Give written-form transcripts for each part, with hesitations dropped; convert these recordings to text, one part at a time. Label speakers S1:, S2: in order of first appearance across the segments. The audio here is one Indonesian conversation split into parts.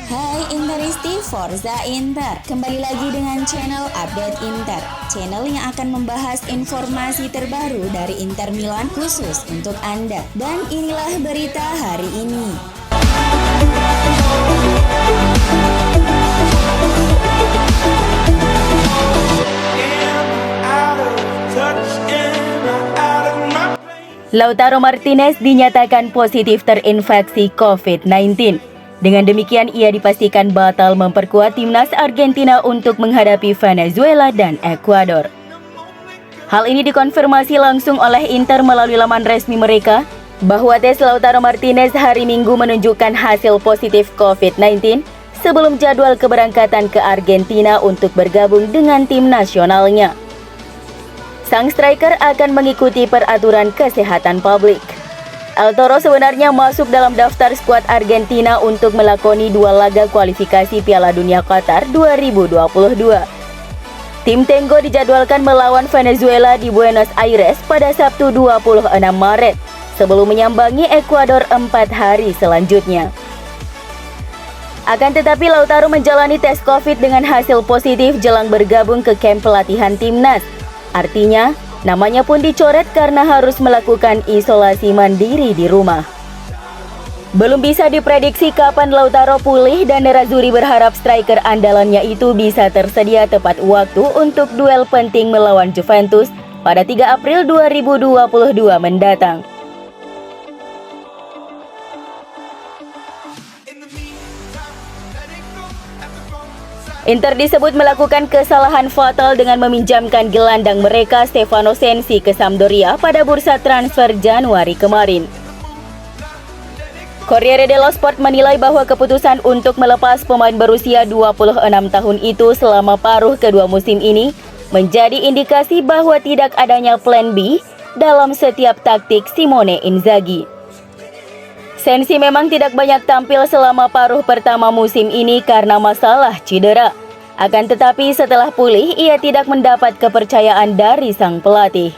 S1: Hai Interisti Forza Inter, kembali lagi dengan channel Update Inter, channel yang akan membahas informasi terbaru dari Inter Milan khusus untuk Anda. Dan inilah berita hari ini.
S2: Lautaro Martinez dinyatakan positif terinfeksi COVID-19. Dengan demikian, ia dipastikan batal memperkuat timnas Argentina untuk menghadapi Venezuela dan Ekuador. Hal ini dikonfirmasi langsung oleh Inter melalui laman resmi mereka, bahwa tes Lautaro Martinez hari Minggu menunjukkan hasil positif COVID-19 sebelum jadwal keberangkatan ke Argentina untuk bergabung dengan tim nasionalnya. Sang striker akan mengikuti peraturan kesehatan publik. El Toro sebenarnya masuk dalam daftar skuad Argentina untuk melakoni 2 laga kualifikasi Piala Dunia Qatar 2022. Tim Tengo dijadwalkan melawan Venezuela di Buenos Aires pada Sabtu 26 Maret, sebelum menyambangi Ekuador 4 hari selanjutnya. Akan tetapi Lautaro menjalani tes COVID dengan hasil positif jelang bergabung ke kamp pelatihan timnas. Artinya, namanya pun dicoret karena harus melakukan isolasi mandiri di rumah. Belum bisa diprediksi kapan Lautaro pulih dan Nerazzurri berharap striker andalannya itu bisa tersedia tepat waktu untuk duel penting melawan Juventus pada 3 April 2022 mendatang. Inter disebut melakukan kesalahan fatal dengan meminjamkan gelandang mereka Stefano Sensi ke Sampdoria pada bursa transfer Januari kemarin. Corriere dello Sport menilai bahwa keputusan untuk melepas pemain berusia 26 tahun itu selama paruh kedua musim ini menjadi indikasi bahwa tidak adanya plan B dalam setiap taktik Simone Inzaghi. Sensi memang tidak banyak tampil selama paruh pertama musim ini karena masalah cedera. Akan tetapi setelah pulih, ia tidak mendapat kepercayaan dari sang pelatih.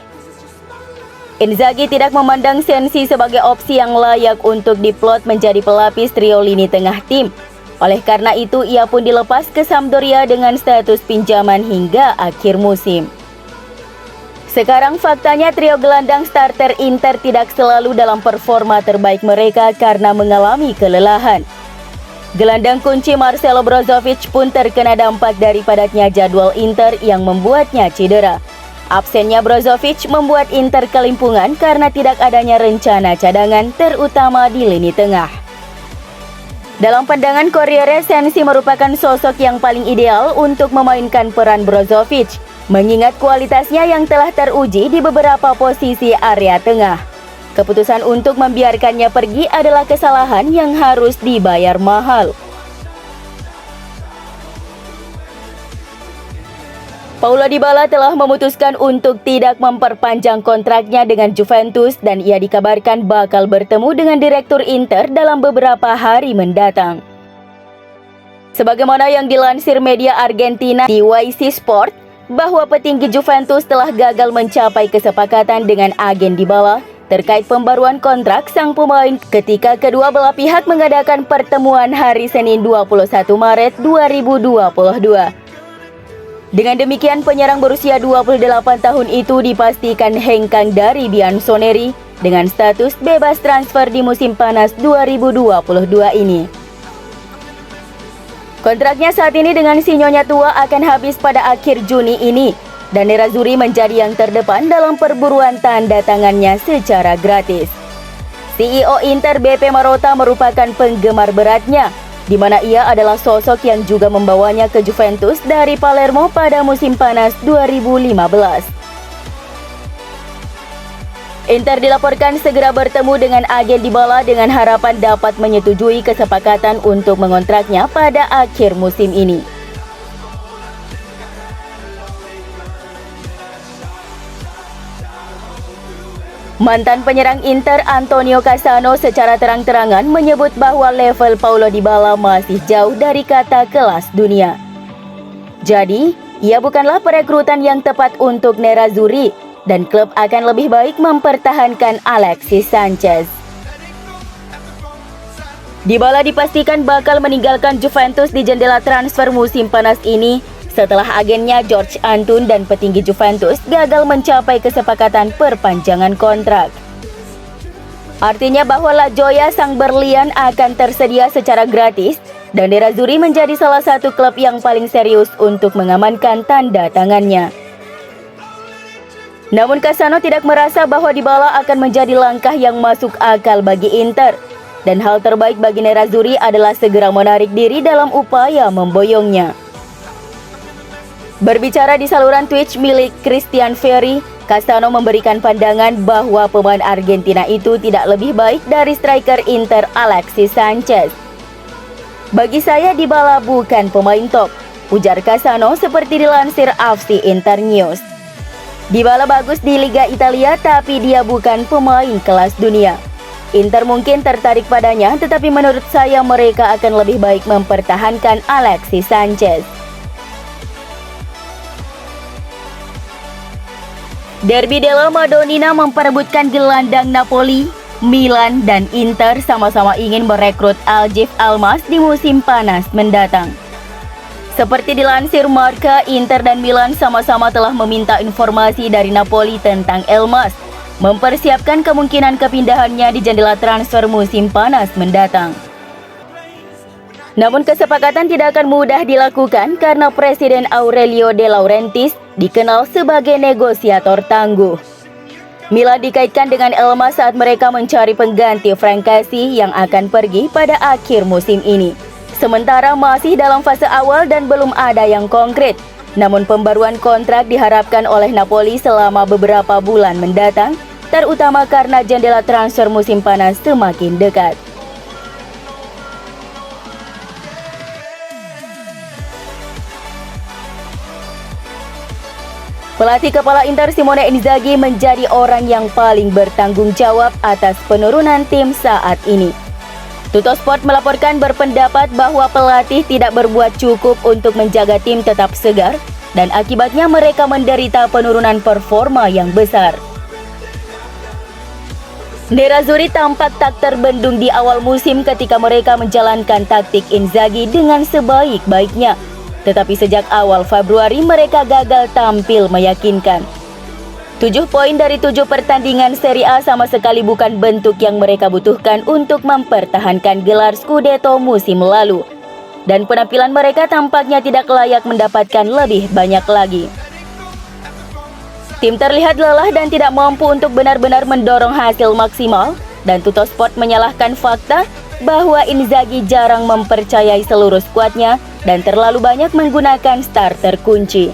S2: Inzaghi tidak memandang Sensi sebagai opsi yang layak untuk diplot menjadi pelapis trio lini tengah tim. Oleh karena itu, ia pun dilepas ke Sampdoria dengan status pinjaman hingga akhir musim. Sekarang faktanya trio gelandang starter Inter tidak selalu dalam performa terbaik mereka karena mengalami kelelahan. Gelandang kunci Marcelo Brozovic pun terkena dampak dari padatnya jadwal Inter yang membuatnya cedera. Absennya Brozovic membuat Inter kelimpungan karena tidak adanya rencana cadangan terutama di lini tengah. Dalam pandangan Corriere, Sensi merupakan sosok yang paling ideal untuk memainkan peran Brozovic, mengingat kualitasnya yang telah teruji di beberapa posisi area tengah. Keputusan untuk membiarkannya pergi adalah kesalahan yang harus dibayar mahal. Paulo Dybala telah memutuskan untuk tidak memperpanjang kontraknya dengan Juventus dan ia dikabarkan bakal bertemu dengan direktur Inter dalam beberapa hari mendatang. Sebagaimana yang dilansir media Argentina di YC Sport, bahwa petinggi Juventus telah gagal mencapai kesepakatan dengan agen Dybala terkait pembaruan kontrak sang pemain ketika kedua belah pihak mengadakan pertemuan hari Senin 21 Maret 2022. Dengan demikian, penyerang berusia 28 tahun itu dipastikan hengkang dari Bianconeri dengan status bebas transfer di musim panas 2022 ini. Kontraknya saat ini dengan si Nyonya Tua akan habis pada akhir Juni ini, dan Nerazzurri menjadi yang terdepan dalam perburuan tanda tangannya secara gratis. CEO Inter BP Marotta merupakan penggemar beratnya, di mana ia adalah sosok yang juga membawanya ke Juventus dari Palermo pada musim panas 2015. Inter dilaporkan segera bertemu dengan agen Dybala dengan harapan dapat menyetujui kesepakatan untuk mengontraknya pada akhir musim ini. Mantan penyerang Inter Antonio Cassano secara terang-terangan menyebut bahwa level Paulo Dybala masih jauh dari kata kelas dunia. Jadi, ia bukanlah perekrutan yang tepat untuk Nerazzurri, dan klub akan lebih baik mempertahankan Alexis Sanchez. Dybala dipastikan bakal meninggalkan Juventus di jendela transfer musim panas ini setelah agennya George Antun dan petinggi Juventus gagal mencapai kesepakatan perpanjangan kontrak. Artinya bahwa La Joya sang Berlian akan tersedia secara gratis dan Nerazzurri menjadi salah satu klub yang paling serius untuk mengamankan tanda tangannya. Namun Cassano tidak merasa bahwa Dybala akan menjadi langkah yang masuk akal bagi Inter. Dan hal terbaik bagi Nerazzurri adalah segera menarik diri dalam upaya memboyongnya. Berbicara di saluran Twitch milik Christian Ferry, Cassano memberikan pandangan bahwa pemain Argentina itu tidak lebih baik dari striker Inter Alexis Sanchez. Bagi saya Dybala bukan pemain top, ujar Cassano seperti dilansir FC Internews. Dybala bagus di Liga Italia tapi dia bukan pemain kelas dunia. Inter mungkin tertarik padanya, tetapi menurut saya mereka akan lebih baik mempertahankan Alexis Sanchez. Derby della Madonnina memperebutkan gelandang Napoli, Milan, dan Inter sama-sama ingin merekrut Aljif Almas di musim panas mendatang. Seperti dilansir Marca, Inter dan Milan sama-sama telah meminta informasi dari Napoli tentang Elmas, mempersiapkan kemungkinan kepindahannya di jendela transfer musim panas mendatang. Namun kesepakatan tidak akan mudah dilakukan karena Presiden Aurelio De Laurentiis dikenal sebagai negosiator tangguh. Milan dikaitkan dengan Elmas saat mereka mencari pengganti Frank Kessie yang akan pergi pada akhir musim ini. Sementara masih dalam fase awal dan belum ada yang konkret. Namun pembaruan kontrak diharapkan oleh Napoli selama beberapa bulan mendatang, terutama karena jendela transfer musim panas semakin dekat. Pelatih kepala Inter Simone Inzaghi menjadi orang yang paling bertanggung jawab atas penurunan tim saat ini. Tuttosport melaporkan berpendapat bahwa pelatih tidak berbuat cukup untuk menjaga tim tetap segar dan akibatnya mereka menderita penurunan performa yang besar. Nerazzurri tampak tak terbendung di awal musim ketika mereka menjalankan taktik Inzaghi dengan sebaik-baiknya. Tetapi sejak awal Februari mereka gagal tampil meyakinkan. 7 poin dari 7 pertandingan Serie A sama sekali bukan bentuk yang mereka butuhkan untuk mempertahankan gelar Scudetto musim lalu. Dan penampilan mereka tampaknya tidak layak mendapatkan lebih banyak lagi. Tim terlihat lelah dan tidak mampu untuk benar-benar mendorong hasil maksimal, dan Tuttosport menyalahkan fakta bahwa Inzaghi jarang mempercayai seluruh skuadnya dan terlalu banyak menggunakan starter kunci.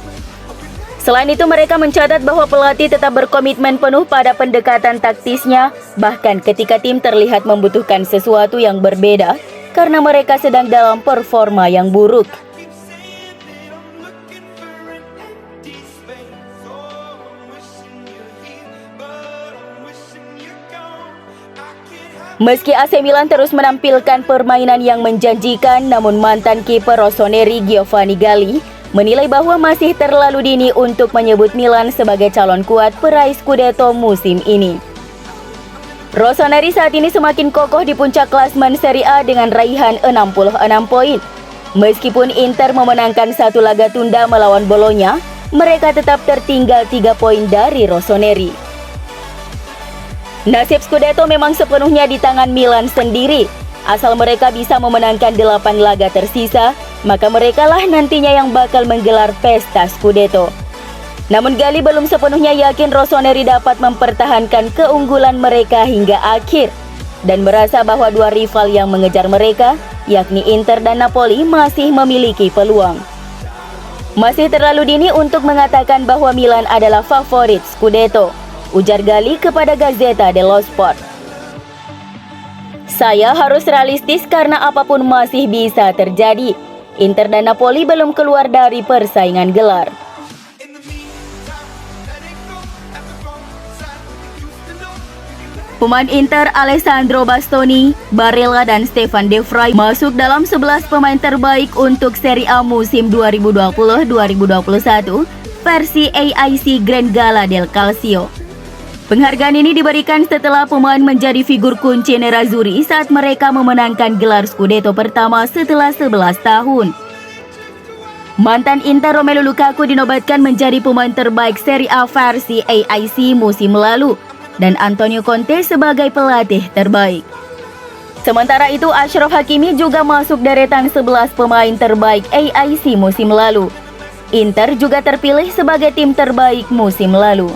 S2: Selain itu mereka mencatat bahwa pelatih tetap berkomitmen penuh pada pendekatan taktisnya, bahkan ketika tim terlihat membutuhkan sesuatu yang berbeda karena mereka sedang dalam performa yang buruk. Meski AC Milan terus menampilkan permainan yang menjanjikan, namun mantan kiper Rossoneri Giovanni Galli menilai bahwa masih terlalu dini untuk menyebut Milan sebagai calon kuat peraih Scudetto musim ini. Rossoneri saat ini semakin kokoh di puncak klasemen Serie A dengan raihan 66 poin. Meskipun Inter memenangkan satu laga tunda melawan Bologna, mereka tetap tertinggal 3 poin dari Rossoneri. Nasib Scudetto memang sepenuhnya di tangan Milan sendiri. Asal mereka bisa memenangkan 8 laga tersisa, maka merekalah nantinya yang bakal menggelar pesta Scudetto. Namun Galli belum sepenuhnya yakin Rossoneri dapat mempertahankan keunggulan mereka hingga akhir, dan merasa bahwa dua rival yang mengejar mereka, yakni Inter dan Napoli, masih memiliki peluang. Masih terlalu dini untuk mengatakan bahwa Milan adalah favorit Scudetto, ujar Galli kepada Gazzetta dello Sport. Saya harus realistis karena apapun masih bisa terjadi. Inter dan Napoli belum keluar dari persaingan gelar. Pemain Inter Alessandro Bastoni, Barella, dan Stefan De Vrij masuk dalam 11 pemain terbaik untuk Serie A musim 2020-2021 versi AIC Grand Gala del Calcio. Penghargaan ini diberikan setelah pemain menjadi figur kunci Nerazzurri saat mereka memenangkan gelar Scudetto pertama setelah 11 tahun. Mantan Inter Romelu Lukaku dinobatkan menjadi pemain terbaik Serie A versi AIC musim lalu dan Antonio Conte sebagai pelatih terbaik. Sementara itu, Achraf Hakimi juga masuk deretan 11 pemain terbaik AIC musim lalu. Inter juga terpilih sebagai tim terbaik musim lalu.